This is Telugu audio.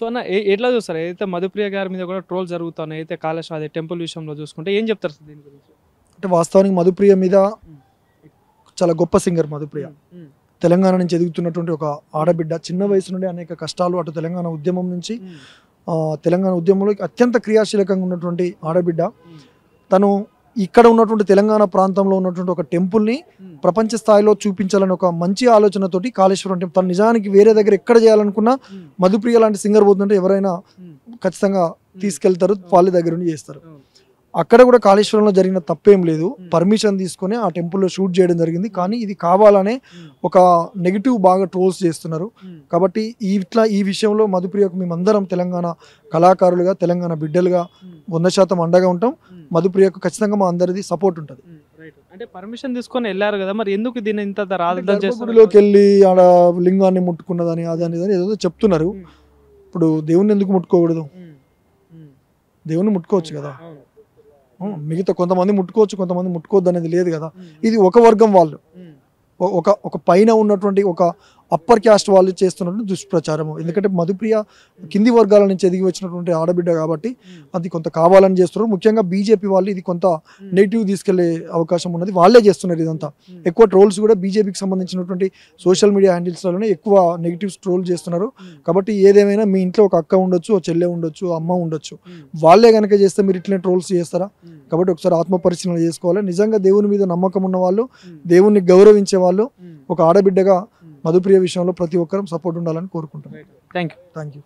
సో అన్న ఎట్లా చూస్తారు? ఏదైతే మధుప్రియ గారి మీద కూడా ట్రోల్ జరుగుతున్నాయి, అయితే కాళేశ్వరం అదే టెంపుల్ విషయంలో చూసుకుంటే ఏం చెప్తారు సార్ దీని గురించి? అంటే వాస్తవానికి మధుప్రియ మీద చాలా గొప్ప సింగర్ మధుప్రియ. తెలంగాణ నుంచి ఎదుగుతున్నటువంటి ఒక ఆడబిడ్డ, చిన్న వయసు నుండి అనేక కష్టాలు, అటు తెలంగాణ ఉద్యమం నుంచి తెలంగాణ ఉద్యమంలో అత్యంత క్రియాశీలకంగా ఉన్నటువంటి ఆడబిడ్డ. తను ఇక్కడ ఉన్నటువంటి తెలంగాణ ప్రాంతంలో ఉన్నటువంటి ఒక టెంపుల్ని ప్రపంచ స్థాయిలో చూపించాలని ఒక మంచి ఆలోచనతోటి కాళేశ్వరం టెంపుల్, తను నిజానికి వేరే దగ్గర ఎక్కడ చేయాలనుకున్నా మధుప్రియ లాంటి సింగర్ పోతుంటే ఎవరైనా ఖచ్చితంగా తీసుకెళ్తారు, వాళ్ళ దగ్గర నుండి చేస్తారు. అక్కడ కూడా కాళేశ్వరంలో జరిగిన తప్పేం లేదు, పర్మిషన్ తీసుకొని ఆ టెంపుల్లో షూట్ చేయడం జరిగింది. కానీ ఇది కావాలనే ఒక నెగిటివ్ బాగా ట్రోల్స్ చేస్తున్నారు. కాబట్టి ఈ విషయంలో మధుప్రియకు మేమందరం తెలంగాణ కళాకారులుగా, తెలంగాణ బిడ్డలుగా 100% అండగా ఉంటాం. మధుప్రియకు ఖచ్చితంగా మా అందరిది సపోర్ట్ ఉంటుంది. అంటే పర్మిషన్ తీసుకొని వెళ్ళారు కదా, మరి ఎందుకు దీన్ని ఇంత గుడిలోకి వెళ్ళి ఆడ లింగాన్ని ముట్టుకున్నదని అదని ఏదో చెప్తున్నారు. ఇప్పుడు దేవుణ్ణి ఎందుకు ముట్టుకోకూడదు? దేవుణ్ణి ముట్టుకోవచ్చు కదా. మిగతా కొంతమంది ముట్టుకోవచ్చు, కొంతమంది ముట్టుకోవద్దు అనేది లేదు కదా. ఇది ఒక వర్గం వాళ్ళు, ఒక పైన ఉన్నటువంటి ఒక అప్పర్ క్యాస్ట్ వాళ్ళు చేస్తున్నటువంటి దుష్ప్రచారము. ఎందుకంటే మధుప్రియ కింది వర్గాల నుంచి ఎదిగి వచ్చినటువంటి ఆడబిడ్డ కాబట్టి అది కొంత కావాలని చేస్తున్నారు. ముఖ్యంగా బీజేపీ వాళ్ళు ఇది కొంత నెగిటివ్ తీసుకెళ్లే అవకాశం ఉన్నది, వాళ్ళే చేస్తున్నారు ఇదంతా. ఎక్కువ ట్రోల్స్ కూడా బీజేపీకి సంబంధించినటువంటి సోషల్ మీడియా హ్యాండిల్స్లోనే ఎక్కువ నెగిటివ్స్ ట్రోల్ చేస్తున్నారు. కాబట్టి ఏదేమైనా మీ ఇంట్లో ఒక అక్క ఉండొచ్చు, ఒక చెల్లె ఉండొచ్చు, అమ్మ ఉండొచ్చు, వాళ్ళే కనుక చేస్తే మీరు ఇట్లనే ట్రోల్స్ చేస్తారా? కాబట్టి ఒకసారి ఆత్మపరిశీలన చేసుకోవాలి. నిజంగా దేవుని మీద నమ్మకం ఉన్న వాళ్ళు, దేవుణ్ణి గౌరవించే వాళ్ళు, ఒక ఆడబిడ్డగా మధుప్రియ విషయంలో ప్రతి ఒక్కరూ సపోర్ట్ ఉండాలని కోరుకుంటున్నాను. Thank you.